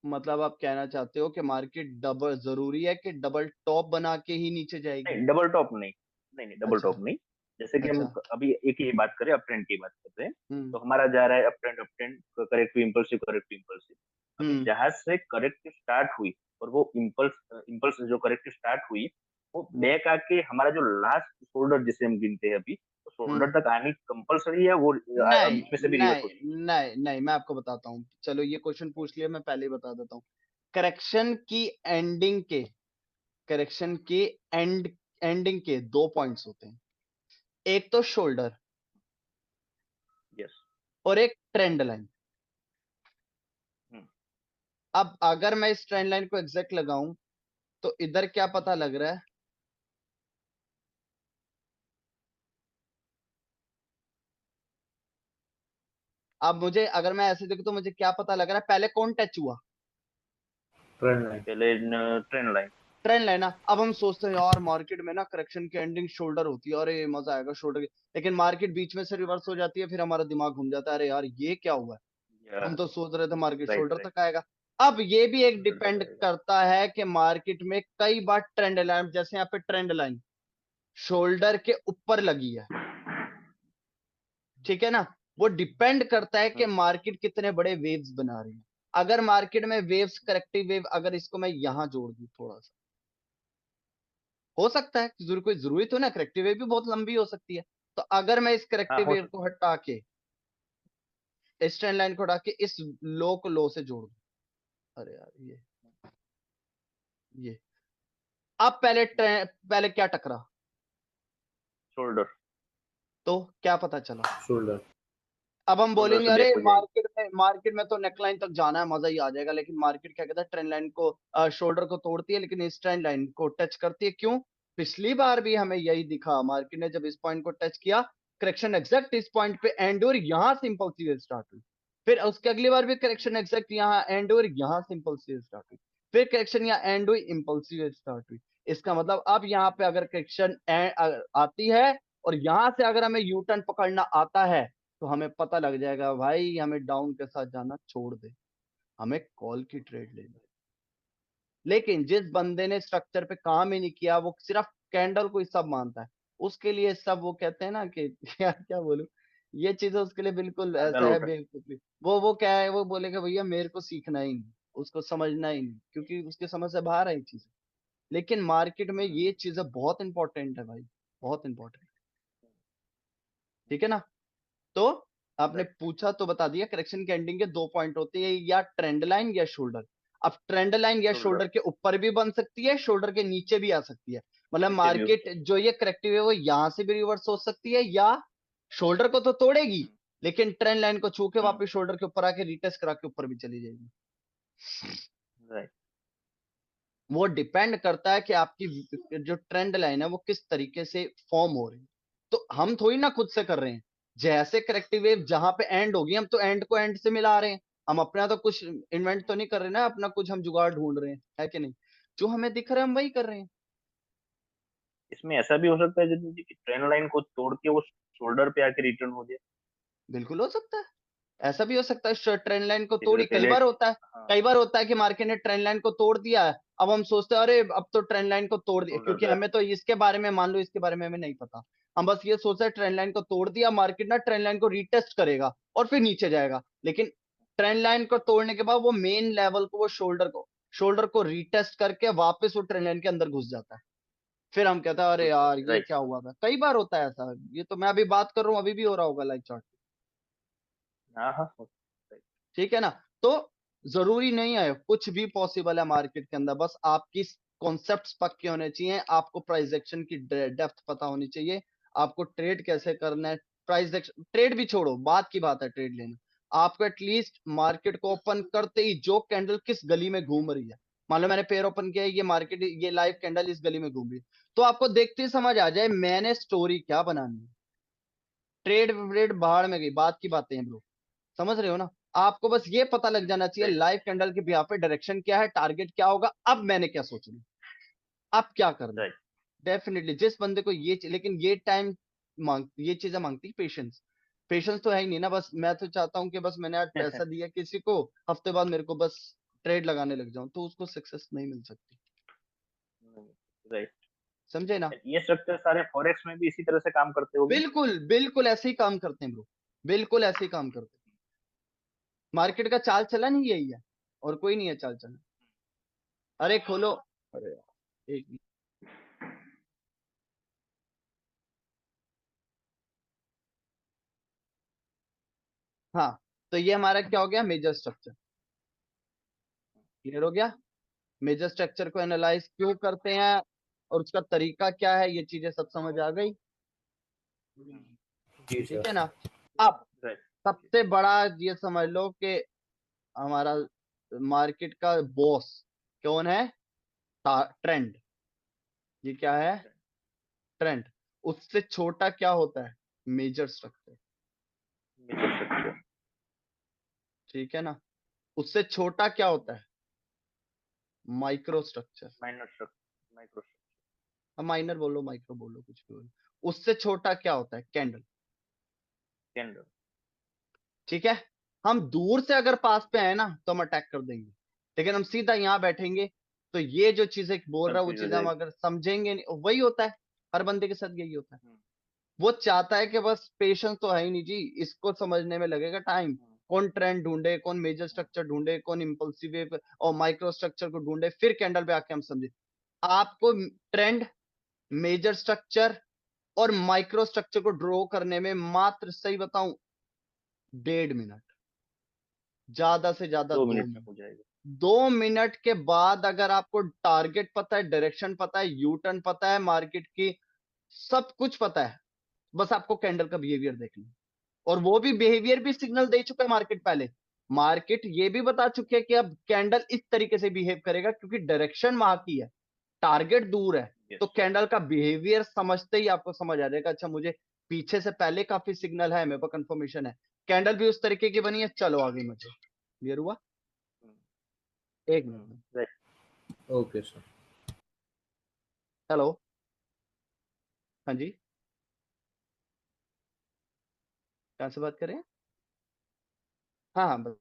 मतलब आप कहना चाहते हो कि मार्केट डबल जरूरी है कि डबल टॉप बना के ही नीचे जाएगी? नहीं, डबल टॉप नहीं। नहीं नहीं, डबल अच्छा टॉप नहीं। जैसे कि हम अच्छा। अभी एक ही बात करें, अप ट्रेंड की बात करते हैं। हम्म तो हमारा जा रहा है up trend, correct impulsive, correct impulsive. अभी हम्म जहां से करेक्ट स्टार्ट हुई, और वो इम्पल्स इम्पल्स जो करेक्ट स्टार्ट हुई, वो हम्म बैक आके हमारा जो लास्ट शोल्डर जिसे हम गिनते हैं अभी, तो हम्म। शोल्डर तक आनी कंपल्सरी है, वो नहीं बीच में से भी रिवर्स हो नहीं जाएगी? नहीं नहीं, मैं आपको बताता हूँ। चलो ये क्वेश्चन पूछ लिया, मैं पहले ही बता देता हूँ। करेक्शन की एंडिंग के, करेक्शन के एंडिंग के 2 पॉइंट्स होते हैं। एक तो शोल्डर यस। और एक ट्रेंड लाइन। अब अगर मैं इस ट्रेंड लाइन को एग्जैक्ट लगाऊं तो इधर क्या पता लग रहा है, अब मुझे अगर मैं ऐसे देखूं तो मुझे क्या पता लग रहा है, पहले कौन टच हुआ? Trend line. पहले ट्रेंड लाइन। ट्रेंड लाइन ना। अब हम सोचते हैं यार मार्केट में ना करेक्शन की एंडिंग शोल्डर होती है, अरे मजा आएगा शोल्डर की। लेकिन मार्केट बीच में से रिवर्स हो जाती है, फिर हमारा दिमाग घूम जाता है, अरे यार ये क्या हुआ है? हम तो सोच रहे थे मार्केट राइट शोल्डर राइट। तक आएगा। अब ये भी एक शोल्डर तक डिपेंड आएगा। करता है कि मार्केट में कई बार ट्रेंड लाइन, जैसे यहाँ पे ट्रेंड लाइन शोल्डर के ऊपर लगी है, ठीक है ना। वो डिपेंड करता है कि मार्केट कितने बड़े वेव्स बना रही है। अगर मार्केट में वेव्स, करेक्टिव वेव, अगर इसको मैं यहां जोड़ दूं थोड़ा सा, हो सकता है जरूर, कोई जरूरी तो ना, करेक्टिव वेव भी बहुत लंबी हो सकती है। तो अगर मैं इस हाँ, करेक्टिव हो वेव सकता को हटा के, इस ट्रेंड लाइन को हटा के इस लो को लो से जोड़ दूं, अरे यार ये अब पहले क्या टकरा, है। शोल्डर। तो क्या पता चला? शोल्डर। अब हम शोल्डर बोलेंगे से अरे बैक हो जाएगी। मार्केट में तो नेकलाइन तक जाना है, मजा ही आ जाएगा। लेकिन मार्केट क्या कहता है, ट्रेंड लाइन को, शोल्डर को तोड़ती है, लेकिन इस ट्रेंड लाइन को टच करती है। क्यों? पिछली बार भी हमें यही दिखा, मार्केट ने जब इस पॉइंट को टच किया, करेक्शन एग्जैक्ट इस पॉइंट पे एंड और यहां सिंपल सी स्टार्ट हुई। फिर उसके अगली बार भी करेक्शन एग्जैक्ट यहाँ एंड और यहां सिंपल सी स्टार्ट हुई। फिर करेक्शन यहाँ एंड हुई, इम्पल्सिव स्टार्ट हुई। इसका मतलब अब यहाँ पे अगर करेक्शन आती है और यहां से अगर हमें यू टर्न पकड़ना आता है, तो हमें पता लग जाएगा भाई हमें डाउन के साथ जाना छोड़ दे, हमें कॉल की ट्रेड लेनी है। लेकिन जिस बंदे ने स्ट्रक्चर पे काम ही नहीं किया, वो सिर्फ कैंडल को ही सब मानता है, उसके लिए सब, वो कहते हैं ना कि यार क्या बोलूं, ये चीजें उसके लिए बिल्कुल पागल ऐसा है, होता है। बेवकूफी। वो क्या है, वो बोलेगा भैया मेरे को सीखना ही नहीं, उसको समझना ही नहीं, क्योंकि उसके समझ से बाहर है ये चीजें। लेकिन मार्केट में ये चीजें बहुत इंपॉर्टेंट है भाई, बहुत इंपॉर्टेंट। ठीक है ना? तो आपने राइट। पूछा तो बता दिया, करेक्शन की एंडिंग के 2 पॉइंट होते हैं, या ट्रेंड लाइन या शोल्डर। अब ट्रेंड लाइन या शोल्डर। शोल्डर के ऊपर भी बन सकती है, शोल्डर के नीचे भी आ सकती है। मतलब नीचे भी हो मार्केट सकती जो ये करेक्टिव है वो यहां से भी रिवर्स हो सकती है, या शोल्डर को तो तोड़ेगी, है। लेकिन ट्रेंड लाइन को छू के हम्म। वापस शोल्डर के ऊपर आके रिटेस्ट करा के ऊपर भी चली जाएगी। राइट। वो डिपेंड करता है कि आपकी जो ट्रेंड लाइन है वो किस तरीके से फॉर्म हो रही है। तो हम थोड़ी ना खुद से कर रहे हैं, जैसे करेक्टिव वेव जहां पे एंड होगी, हम तो एंड को एंड से मिला रहे हैं। हम अपना तो कुछ इन्वेंट तो नहीं कर रहे ना, अपना कुछ हम जुगाड़ ढूंढ रहे हैं, है कि नहीं? जो हमें दिख रहा है हम वही कर रहे हैं। इसमें ऐसा भी हो सकता है जतिन जी कि ट्रेन लाइन को तोड़ के वो शोल्डर पे आके रिटर्न हो जाए। बिल्कुल हो सकता है, ऐसा भी हो सकता है। ट्रेंड लाइन को जैसे तोड़ी, कई पहले। बार होता है। हाँ। कई बार होता है कि मार्केट ने ट्रेंड लाइन को तोड़ दिया है, अब हम सोचते हैं अरे अब तो ट्रेंड लाइन को तोड़ दिया, शोल्डर क्योंकि पे हमें आके। तो इसके बारे में, मान लो इसके बारे में हमें नहीं पता, हम बस ये सोच रहे ट्रेंड लाइन को तोड़ दिया, मार्केट ना ट्रेंड लाइन को रीटेस्ट करेगा और फिर नीचे जाएगा, लेकिन ट्रेंड लाइन को तोड़ने के बाद वो मेन लेवल को, वो शोल्डर को रीटेस्ट करके वापस वो ट्रेंड लाइन के अंदर घुस जाता है। फिर हम कहते हैं अरे यार ये राइट। क्या हुआ था। कई बार होता है ऐसा, ये तो मैं अभी बात कर रहा हूँ, अभी भी हो रहा होगा लाइव चार्ट। हाँ हाँ। ठीक है ना। तो जरूरी नहीं है, कुछ भी पॉसिबल है मार्केट के अंदर, बस आपकी कॉन्सेप्ट्स पक्के होने चाहिए, आपको प्राइस एक्शन की डेप्थ पता होनी चाहिए, आपको ट्रेड कैसे करना है। प्राइस एक्शन ट्रेड भी छोड़ो, बात की बात है ट्रेड लेना, आपको एटलीस्ट मार्केट को ओपन करते ही जो कैंडल किस गली में घूम रही है, मान लो मैंने पेयर ओपन किया है, ये मार्केट, ये लाइव कैंडल इस गली में घूम रही है, तो आपको देखते ही समझ आ जाए मैंने स्टोरी क्या बनानी है। ट्रेड व्रेड बाहर में गई, बात की बातें हैं ब्रो, समझ रहे हो ना। आपको बस ये पता लग जाना चाहिए राइट। लाइव कैंडल के बिहाफ पे डायरेक्शन क्या है, टारगेट क्या होगा, अब मैंने क्या सोचना है, अब क्या करना है। राइट। डेफिनेटली जिस बंदे को लेकिन ये टाइम ये चीजें मांगती पेशेंस। पेशेंस तो है ही नहीं ना, बस मैं तो चाहता हूँ कि बस मैंने आज पैसा दिया किसी को, हफ्ते बाद मेरे को बस ट्रेड लगाने लग जाऊं, तो उसको सक्सेस नहीं मिल सकती। राइट। समझे ना। ये स्ट्रक्चर सारे फॉरेक्स में भी इसी तरह से काम करते होंगे। बिल्कुल बिल्कुल ऐसे ही काम करते हैं ब्रो, बिल्कुल ऐसे ही काम करते हैं। मार्केट का चाल चलन ही यही है, और कोई नहीं है चाल चलन। अरे खोलो, अरे यार, एक, हाँ, तो ये हमारा क्या हो गया, मेजर स्ट्रक्चर। क्लियर हो गया। मेजर स्ट्रक्चर को एनालाइज क्यों करते हैं और उसका तरीका क्या है, ये चीजें सब समझ आ गई। जी ठीक सर। है ना। अब राइट। सबसे बड़ा ये समझ लो कि हमारा मार्केट का बॉस कौन है, ट्रेंड। ये क्या है, ट्रेंड। उससे छोटा क्या होता है, मेजर स्ट्रक्चर। Major structure. ठीक है ना। उससे छोटा क्या होता है, micro structure. Minor structure. Micro अब माइनर बोलो, माइक्रो बोलो, कुछ भी बोलो, उससे छोटा क्या होता है, कैंडल। कैंडल। ठीक है। हम दूर से अगर पास पे आए ना तो हम अटैक कर देंगे, लेकिन हम सीधा यहाँ बैठेंगे तो ये जो चीजें बोल रहा है वो कंफ्यूज हो चीजें हम जाएगी। अगर समझेंगे नहीं, वही होता है, हर बंदे के साथ यही होता है। वो चाहता है कि बस पेशेंस तो है ही नहीं जी, इसको समझने में लगेगा टाइम। कौन ट्रेंड ढूंढे, कौन मेजर स्ट्रक्चर ढूंढे, कौन इम्पल्सिव वेव और माइक्रो स्ट्रक्चर को ढूंढे, फिर कैंडल पे आके हम समझे। आपको ट्रेंड, मेजर स्ट्रक्चर और माइक्रो स्ट्रक्चर को ड्रॉ करने में मात्र, सही बताऊं, 1.5 मिनट, ज्यादा से ज्यादा दो दो मिनट में मिनट हो जाएगा। 2 मिनट के बाद अगर आपको टारगेट पता है, डायरेक्शन पता है, यू टर्न पता है, मार्केट की सब कुछ पता है, बस आपको कैंडल का बिहेवियर देखना है। और वो भी बिहेवियर भी सिग्नल दे चुका है मार्केट पहले। मार्केट ये भी बता चुके हैं कि अब कैंडल इस तरीके से बिहेव करेगा, क्योंकि डायरेक्शन वहां की है, टारगेट दूर है। तो यस। कैंडल का बिहेवियर समझते ही आपको समझ आ जाएगा, अच्छा मुझे पीछे से पहले काफी सिग्नल है, मेरे को कंफर्मेशन है, कैंडल भी उस तरीके की बनी है, चलो आगे मुझे। क्लियर हुआ। एक मिनट में। राइट। Okay sir. हेलो। हाँ जी, कहाँ से बात करें। हाँ हाँ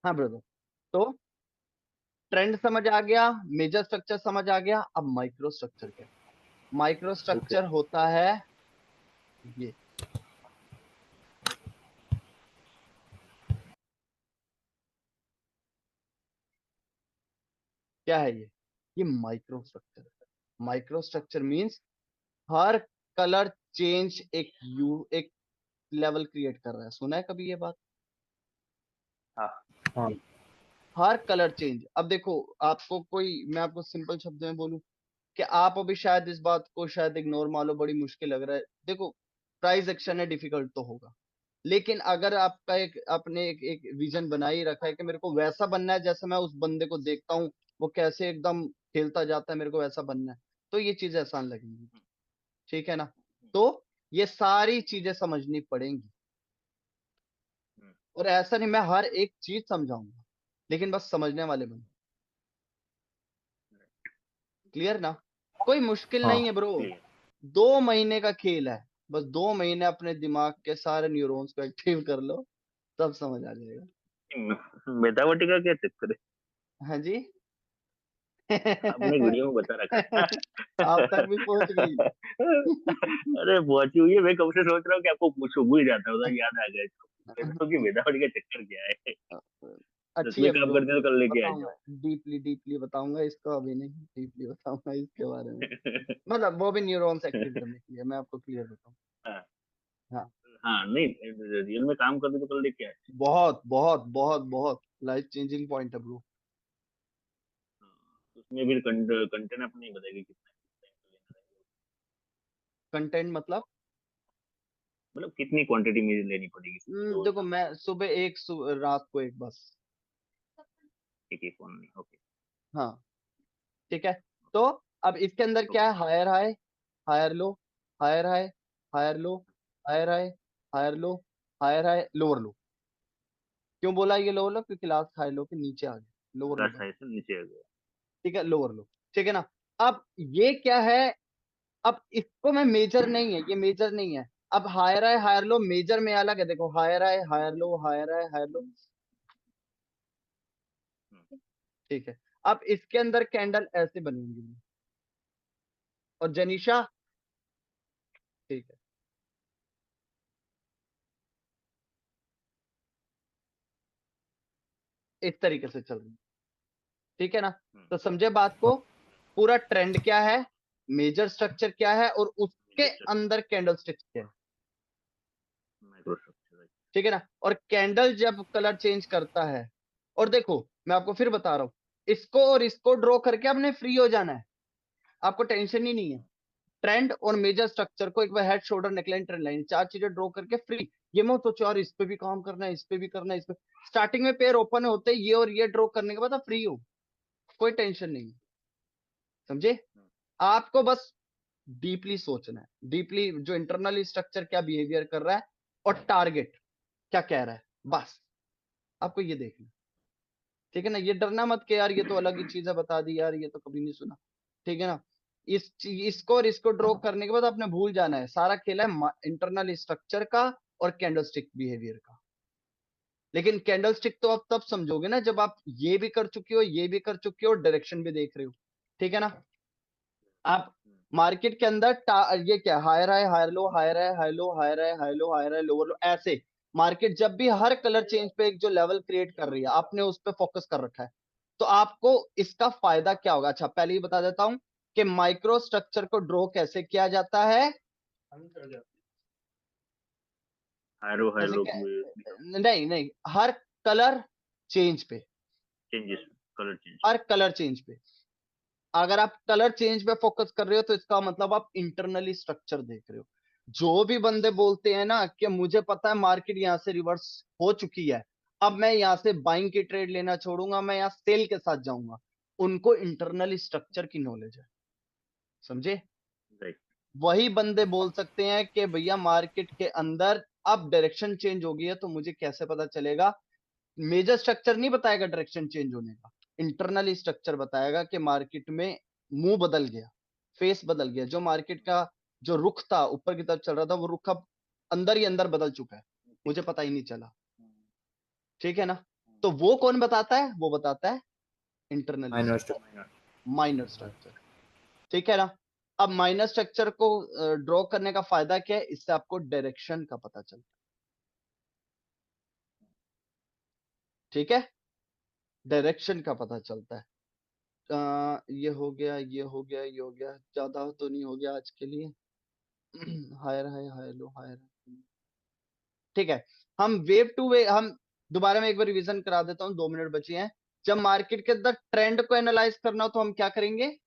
हाँ ब्रदर। तो ट्रेंड समझ आ गया, मेजर स्ट्रक्चर समझ आ गया, अब माइक्रो स्ट्रक्चर क्या है। Micro okay. स्ट्रक्चर होता है ये, क्या है ये micro structure. Micro structure means हर कलर चेंज एक लेवल क्रिएट कर रहा है, सुना है कभी ये बात। हाँ। हाँ। हर कलर चेंज, अब देखो, आपको कोई, मैं आपको सिंपल शब्दों में बोलूं कि आप अभी शायद इस बात को शायद इग्नोर मान लो, बड़ी मुश्किल लग रहा है, देखो प्राइस एक्शन है, डिफिकल्ट तो होगा, लेकिन अगर आपका आपने एक विजन बना ही रखा है कि मेरे को वैसा बनना है जैसे मैं उस बंदे को देखता हूँ, वो कैसे एकदम खेलता जाता है, मेरे को वैसा बनना है, तो ये चीजें आसान लगेंगी। ठीक है ना? तो ये सारी चीजें समझनी पड़ेंगी, और ऐसा नहीं मैं हर एक चीज समझाऊंगा, लेकिन बस समझने वाले बन। क्लियर ना? कोई मुश्किल हाँ नहीं है ब्रो। क्लियर। 2 महीने का खेल है, बस 2 महीने अपने दिमाग के सारे न्यूरॉन्स को एक्टिव कर लो, तब समझ आ जाएगा। मेधावटी का क्या चक्कर है? हाँ जी। आपने वीडियो में बता रखा। आप तक भी पहुंच गई। अरे पहुंची हुई है, मैं कब से सोच रहा हूँ कि आपको पूछूं, भूल जाता हूँ, याद आ गया इसको कि मेधावटी का चक्कर क्या है। सच अच्छी में है काम ब्रो, करते हो, कल लेके आ बताऊंगा, जाओ। डीपली डीपली बताऊंगा इसको, अभी नहीं, डीपली बताऊंगा इसके बारे में। मतलब वो भी न्यूरॉन्स एक्टिव करने के लिए, मैं आपको क्लियर बताऊं। हाँ। हाँ, हाँ नहीं, रियल में काम करते तो कल लेके आए। बहुत बहुत बहुत बहुत लाइफ चेंजिंग पॉइंट है ब्रो। हाँ, उसमें भी कंटेंट आप नहीं बताएगी कितना time का लेना है। कंटेंट मतलब? मतलब कितनी क्वांटिटी में लेनी पड़ेगी, सुबह दो देखो, शाम मैं सुबह एक, रात को एक, बस। एक, एक फोन नहीं, ओके। हाँ, ठीक है। तो अब इसके अंदर क्या है? Higher high, higher low, higher high, higher low, higher high, higher low, higher high, lower low. क्यों बोला ये लोअर लो? क्योंकि लास्ट हाई लो के नीचे आ गए, लोअर लो लास्ट बन। हाई से नीचे आ गया। ठीक है, लोअर लो। ठीक है ना? अब ये क्या है? अब इसको मैं मेजर नहीं है, ये मेजर नहीं है। अब higher high higher low major में अलग है, देखो, higher high higher low, higher high higher low. Hmm, ठीक है। अब इसके अंदर कैंडल ऐसे बनेंगी, और जनीशा, ठीक है, इस तरीके से चल रही है। ठीक है ना? हम्म, तो समझे बात को? पूरा ट्रेंड क्या है, मेजर स्ट्रक्चर क्या है, और उसके अंदर कैंडल स्टिक्स क्या है। माइक्रोस्ट्रक्चर। ठीक है ना? और कैंडल जब कलर चेंज करता है, और देखो मैं आपको फिर बता रहा हूं, इसको और इसको ड्रॉ करके आपने फ्री हो जाना है, आपको टेंशन ही नहीं है। ट्रेंड और मेजर स्ट्रक्चर को एक बार, head shoulder neckline trend line, 4 चीजें ड्रॉ करके फ्री। ये मत सोचो यार इस पे भी काम करना है, इस पे भी करना है, इस पे। स्टार्टिंग में पेयर ओपन होते ही ये और ये ड्रॉ करने के बाद आप फ्री हो, कोई टेंशन नहीं। समझे? आपको बस डीपली सोचना है, डीपली जो इंटरनल स्ट्रक्चर क्या बिहेवियर कर रहा है, और टारगेट क्या कह रहा है, बस आपको ये देखना है। ठीक है ना? ये डरना मत कि यार ये तो अलग ही चीज है, बता दी यार, ये तो कभी नहीं सुना। ठीक है ना? इसको और इसको ड्रॉ करने के बाद आपने भूल जाना है, सारा खेला है इंटरनल स्ट्रक्चर का और कैंडलस्टिक बिहेवियर का। लेकिन कैंडलस्टिक तो आप तब समझोगे ना जब आप ये भी कर चुके हो, ये भी कर चुके हो, डायरेक्शन भी देख रहे हो। ठीक है ना? आप मार्केट के अंदर ये क्या, higher high higher low, higher high high low, higher high high low, higher high lower low, ऐसे। मार्केट जब भी हर कलर चेंज पे एक जो लेवल क्रिएट कर रही है, आपने उस पर फोकस कर रखा है, तो आपको इसका फायदा क्या होगा? अच्छा, पहले ही बता देता हूं कि माइक्रो स्ट्रक्चर को ड्रॉ कैसे किया जाता है। हायरो कैसे हायलो क्या? नहीं नहीं, हर कलर चेंज पे, चेंजेस, कलर चेंज। हर कलर चेंज पे। अगर आप कलर चेंज पे फोकस कर रहे हो तो इसका मतलब आप इंटरनली स्ट्रक्चर देख रहे हो। जो भी बंदे बोलते हैं ना कि मुझे पता है मार्केट यहाँ से रिवर्स हो चुकी है, अब मैं यहाँ से बाइंग की ट्रेड लेना छोड़ूंगा, मैं यहाँ सेल के साथ जाऊंगा, उनको इंटरनल स्ट्रक्चर की नॉलेज है। समझे? राइट। वही बंदे बोल सकते हैं कि भैया मार्केट के अंदर अब डायरेक्शन चेंज हो गई है, तो मुझे कैसे पता चलेगा? मेजर स्ट्रक्चर नहीं बताएगा डायरेक्शन चेंज होने का, इंटरनल स्ट्रक्चर बताएगा कि मार्केट में मुंह बदल गया, फेस बदल गया, जो मार्केट का जो रुख था ऊपर की तरफ चल रहा था, वो रुख अब अंदर ही अंदर बदल चुका है, मुझे पता ही नहीं चला। ठीक है ना? तो वो कौन बताता है? वो बताता है internal minor structure, structure. Minor structure. ठीक है ना? अब माइनर स्ट्रक्चर को ड्रॉ करने का फायदा क्या है? इससे आपको डायरेक्शन का पता चलता है। ठीक है? डायरेक्शन का पता चलता है। ये हो गया, ये हो गया, ये हो गया, ज्यादा तो नहीं हो गया आज के लिए। Higher high higher low, higher. ठीक है। हम वेव टू वे, हम दोबारा मैं एक बार रिवीजन करा देता हूँ, 2 मिनट बचे हैं। जब मार्केट के अंदर ट्रेंड को एनालाइज करना हो तो हम क्या करेंगे?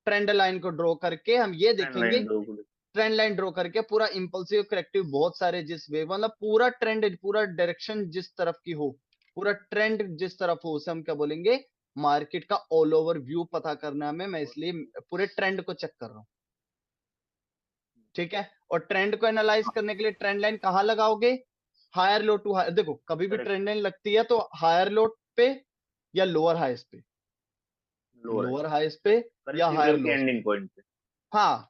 ट्रेंड लाइन को ड्रॉ करके हम ये ट्रेंड लाइन देखेंगे दो। ट्रेंड लाइन ड्रॉ करके पूरा इंपल्सिव करेक्टिव बहुत सारे जिस वे मतलब पूरा ट्रेंड पूरा डायरेक्शन जिस तरफ की हो, पूरा ट्रेंड जिस तरफ हो, उसे हम क्या बोलेंगे, मार्केट का ऑल ओवर व्यू पता करना है हमें, मैं इसलिए पूरे ट्रेंड को चेक कर रहा हूँ। ठीक है, और ट्रेंड को एनालाइज करने के लिए ट्रेंड लाइन कहाँ लगाओगे, हायर लो टू हायर। देखो कभी भी करेक्ट, ट्रेंड लाइन लगती है तो हायर लो पे या लोअर हाइस पे, लोअर लोअर हाइस पे या करेक्टिव हायर वेव के लोस पे। एंडिंग पॉइंट पे। हाँ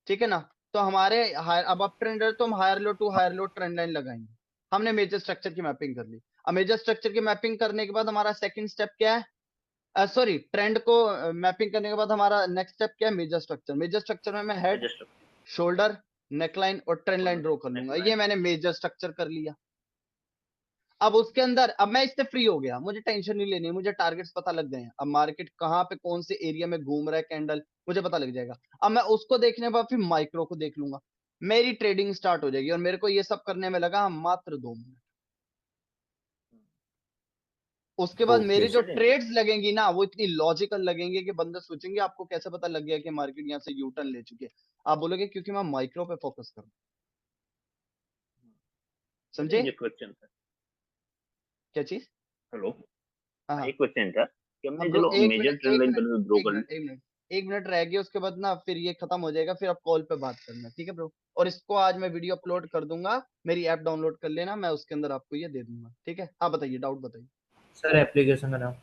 ठीक है ना, तो हमारे हायर अब अप ट्रेंड है तो हम higher low to higher low trend line लगाएंगे। हमने मेजर स्ट्रक्चर की मैपिंग कर ली। अब मेजर स्ट्रक्चर की मैपिंग करने के बाद हमारा सेकंड स्टेप क्या है, सॉरी ट्रेंड को मैपिंग करने के बाद हमारा नेक्स्ट स्टेप क्या है, मेजर स्ट्रक्चर। मेजर स्ट्रक्चर में मैं हेड, जस्ट शोल्डर, नेकलाइन और ट्रेंड लाइन ड्रॉ कर लूंगा। ये नेकलाइन। मैंने मेजर स्ट्रक्चर कर लिया। अब उसके अंदर अब मैं इससे फ्री हो गया, मुझे टेंशन नहीं लेनी, मुझे टारगेट्स पता लग गए हैं। अब मार्केट कहाँ पे कौन से एरिया में घूम रहा है कैंडल मुझे पता लग जाएगा। अब मैं उसको देखने के बाद फिर माइक्रो को देख लूंगा, मेरी ट्रेडिंग स्टार्ट हो जाएगी। और मेरे को ये सब करने में लगा मात्र 2 मिनट। उसके बाद ओके मेरी जो सर। ट्रेड्स लगेंगी ना वो इतनी लॉजिकल लगेंगे कि बंदे सोचेंगे आपको कैसे पता लग गया कि मार्केट यहाँ से यू टर्न ले चुकी है। आप बोलोगे क्योंकि मैं माइक्रो पे फोकस करूँ। समझे मुझे क्वेश्चन था। क्या चीज? हेलो, हाँ एक क्वेश्चन था कि हाँ हमने ब्रो, चलो एक मेजर मिनट ट्रेंड एक लाइन मिनट पर ड्रॉ एक कर ली। मिनट एक मिनट एक मिनट रह गया, उसके बाद ना फिर ये खत्म हो जाएगा, फिर आप कॉल पे बात करना, ठीक है ब्रो। और इसको आज मैं वीडियो अपलोड कर दूंगा, मेरी ऐप डाउनलोड कर लेना, मैं उसके अंदर आपको ये दे दूंगा, ठीक है। हाँ बताइए, डाउट बताइए। सर एप्लीकेशन का नाम।